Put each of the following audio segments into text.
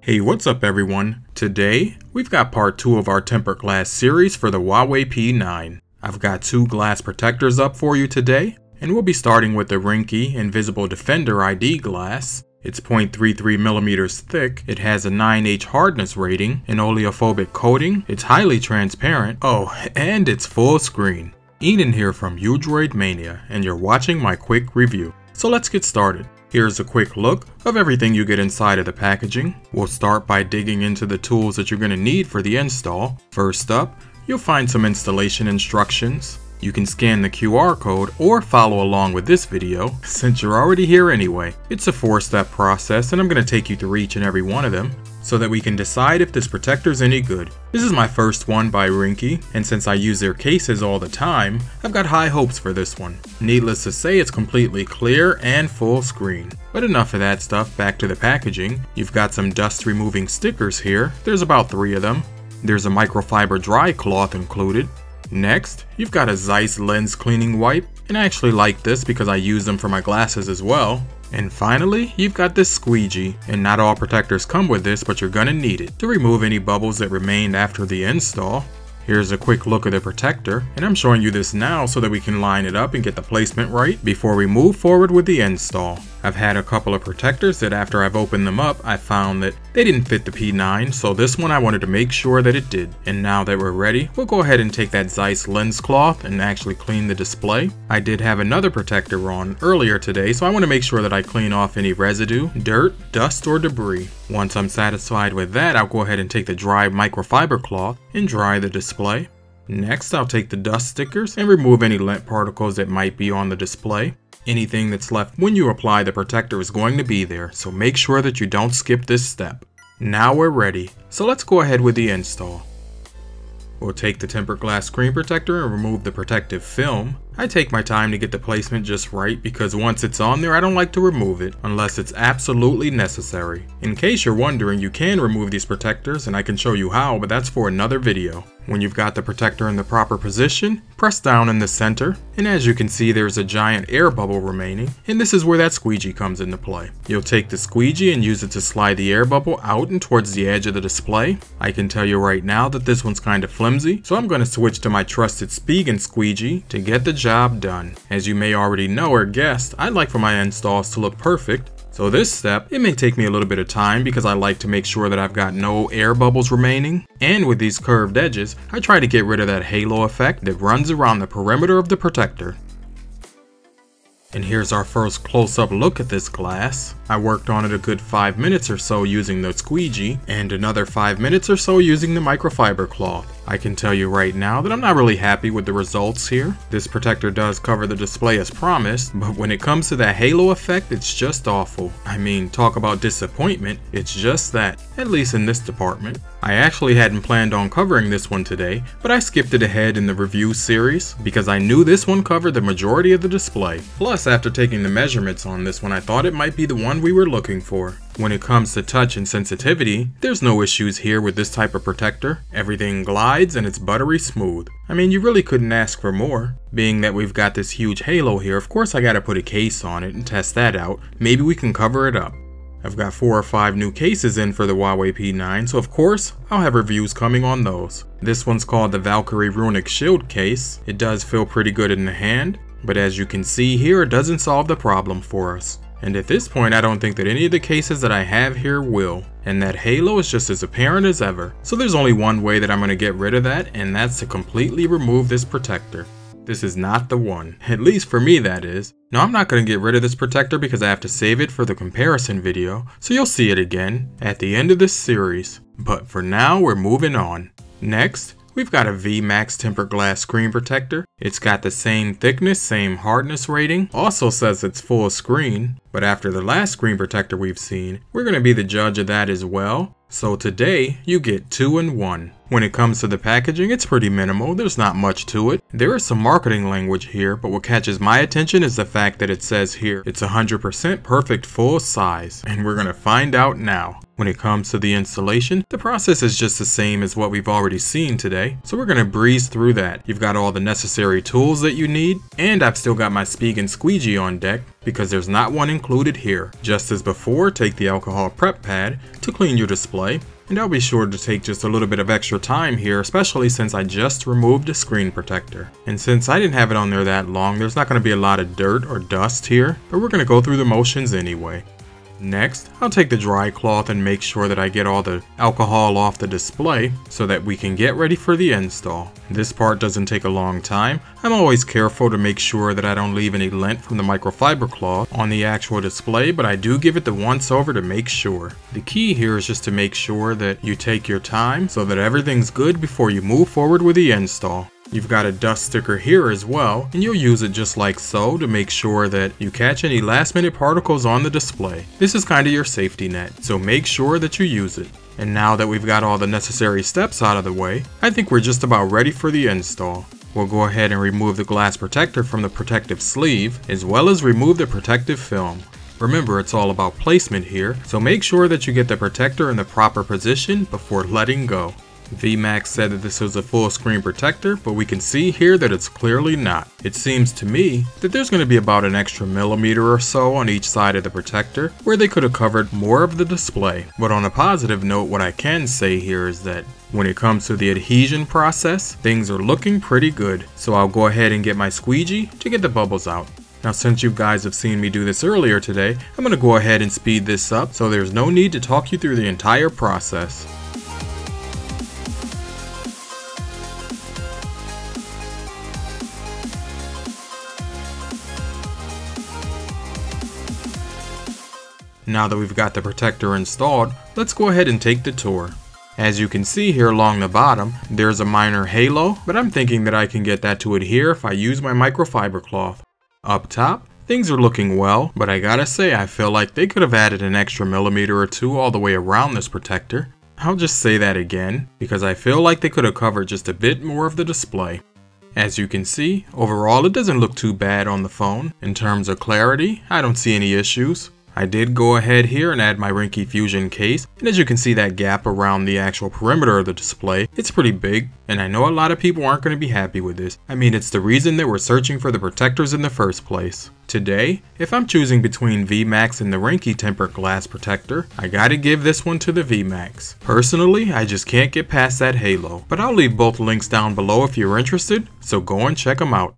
Hey, what's up everyone? Today, we've got part 2 of our tempered glass series for the Huawei P9. I've got 2 glass protectors up for you today, and we'll be starting with the Rinky Invisible Defender ID glass. It's 0.33 millimeters thick, it has a 9H hardness rating, an oleophobic coating, it's highly transparent, and it's full screen. Eden here from Udroid Mania, and you're watching my quick review. So let's get started. Here's a quick look of everything you get inside of the packaging. We'll start by digging into the tools that you're going to need for the install. First up, you'll find some installation instructions. You can scan the QR code or follow along with this video, since you're already here anyway. It's a 4-step process and I'm going to take you through each and every one of them, so that we can decide if this protector's any good. This is my first one by Rinky, and since I use their cases all the time, I've got high hopes for this one. Needless to say, it's completely clear and full screen. But enough of that stuff, back to the packaging. You've got some dust removing stickers here. There's about 3 of them. There's a microfiber dry cloth included. Next, you've got a Zeiss lens cleaning wipe, and I actually like this because I use them for my glasses as well. And finally, you've got this squeegee, and not all protectors come with this, but you're gonna need it to remove any bubbles that remained after the install. Here's a quick look at the protector, and I'm showing you this now so that we can line it up and get the placement right before we move forward with the install. I've had a couple of protectors that after I've opened them up, I found that they didn't fit the P9, so this one I wanted to make sure that it did. And now that we're ready, we'll go ahead and take that Zeiss lens cloth and actually clean the display. I did have another protector on earlier today, so I want to make sure that I clean off any residue, dirt, dust, or debris. Once I'm satisfied with that, I'll go ahead and take the dry microfiber cloth and dry the display. Next, I'll take the dust stickers and remove any lint particles that might be on the display. Anything that's left when you apply the protector is going to be there, so make sure that you don't skip this step. Now we're ready, so let's go ahead with the install. We'll take the tempered glass screen protector and remove the protective film. I take my time to get the placement just right because once it's on there, I don't like to remove it unless it's absolutely necessary. In case you're wondering, you can remove these protectors and I can show you how, but that's for another video. When you've got the protector in the proper position, press down in the center, and as you can see there's a giant air bubble remaining, and this is where that squeegee comes into play. You'll take the squeegee and use it to slide the air bubble out and towards the edge of the display. I can tell you right now that this one's kind of flimsy, so I'm going to switch to my trusted Spigen squeegee to get the job done. As you may already know or guessed, I like for my installs to look perfect. So this step, it may take me a little bit of time because I like to make sure that I've got no air bubbles remaining. And with these curved edges, I try to get rid of that halo effect that runs around the perimeter of the protector. And here's our first close-up look at this glass. I worked on it a good 5 minutes or so using the squeegee, and another 5 minutes or so using the microfiber cloth. I can tell you right now that I'm not really happy with the results here. This protector does cover the display as promised, but when it comes to that halo effect, it's just awful. I mean, talk about disappointment, it's just that, at least in this department. I actually hadn't planned on covering this one today, but I skipped it ahead in the review series because I knew this one covered the majority of the display. Plus, after taking the measurements on this one, I thought it might be the one we were looking for. When it comes to touch and sensitivity, there's no issues here with this type of protector. Everything glides and it's buttery smooth. I mean, you really couldn't ask for more. Being that we've got this huge halo here, of course I gotta put a case on it and test that out. Maybe we can cover it up. I've got 4 or 5 new cases in for the Huawei P9, so of course, I'll have reviews coming on those. This one's called the Valkyrie Runic Shield case. It does feel pretty good in the hand, but as you can see here, it doesn't solve the problem for us. And at this point, I don't think that any of the cases that I have here will. And that halo is just as apparent as ever. So there's only one way that I'm going to get rid of that, and that's to completely remove this protector. This is not the one. At least for me, that is. Now, I'm not going to get rid of this protector because I have to save it for the comparison video, so you'll see it again at the end of this series. But for now, we're moving on. Next, we've got a VMAX tempered glass screen protector. It's got the same thickness, same hardness rating, also says it's full screen, but after the last screen protector we've seen, we're going to be the judge of that as well. So today, you get 2 in 1. When it comes to the packaging, it's pretty minimal, there's not much to it. There is some marketing language here, but what catches my attention is the fact that it says here, it's 100% perfect full size, and we're going to find out now. When it comes to the installation, the process is just the same as what we've already seen today, so we're going to breeze through that. You've got all the necessary tools that you need, and I've still got my Spigen and squeegee on deck because there's not one included here. Just as before, take the alcohol prep pad to clean your display, and I'll be sure to take just a little bit of extra time here, especially since I just removed the screen protector. And since I didn't have it on there that long, there's not going to be a lot of dirt or dust here, but we're going to go through the motions anyway. Next, I'll take the dry cloth and make sure that I get all the alcohol off the display so that we can get ready for the install. This part doesn't take a long time. I'm always careful to make sure that I don't leave any lint from the microfiber cloth on the actual display, but I do give it the once over to make sure. The key here is just to make sure that you take your time so that everything's good before you move forward with the install. You've got a dust sticker here as well, and you'll use it just like so to make sure that you catch any last minute particles on the display. This is kind of your safety net, so make sure that you use it. And now that we've got all the necessary steps out of the way, I think we're just about ready for the install. We'll go ahead and remove the glass protector from the protective sleeve, as well as remove the protective film. Remember, it's all about placement here, so make sure that you get the protector in the proper position before letting go. VMAX said that this was a full screen protector, but we can see here that it's clearly not. It seems to me that there's going to be about an extra millimeter or so on each side of the protector where they could have covered more of the display. But on a positive note, what I can say here is that when it comes to the adhesion process, things are looking pretty good. So I'll go ahead and get my squeegee to get the bubbles out. Now, since you guys have seen me do this earlier today, I'm going to go ahead and speed this up so there's no need to talk you through the entire process. Now that we've got the protector installed, let's go ahead and take the tour. As you can see here along the bottom, there's a minor halo, but I'm thinking that I can get that to adhere if I use my microfiber cloth. Up top, things are looking well, but I gotta say I feel like they could have added an extra millimeter or two all the way around this protector. I'll just say that again, because I feel like they could have covered just a bit more of the display. As you can see, overall it doesn't look too bad on the phone. In terms of clarity, I don't see any issues. I did go ahead here and add my Rinky Fusion case, and as you can see that gap around the actual perimeter of the display, it's pretty big, and I know a lot of people aren't going to be happy with this. I mean, it's the reason that we're searching for the protectors in the first place. Today, if I'm choosing between VMAX and the Rinky tempered glass protector, I gotta give this one to the VMAX. Personally, I just can't get past that halo, but I'll leave both links down below if you're interested, so go and check them out.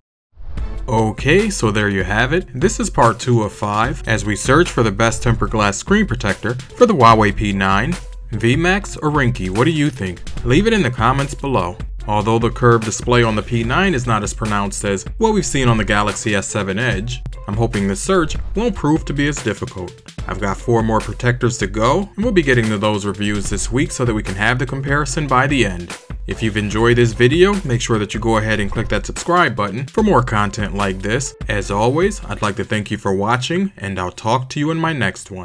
Okay, so there you have it. This is part 2 of 5 as we search for the best tempered glass screen protector for the Huawei P9. VMAX or Rinky, what do you think? Leave it in the comments below. Although the curved display on the P9 is not as pronounced as what we've seen on the Galaxy S7 Edge, I'm hoping the search won't prove to be as difficult. I've got 4 more protectors to go, and we'll be getting to those reviews this week so that we can have the comparison by the end. If you've enjoyed this video, make sure that you go ahead and click that subscribe button for more content like this. As always, I'd like to thank you for watching, and I'll talk to you in my next one.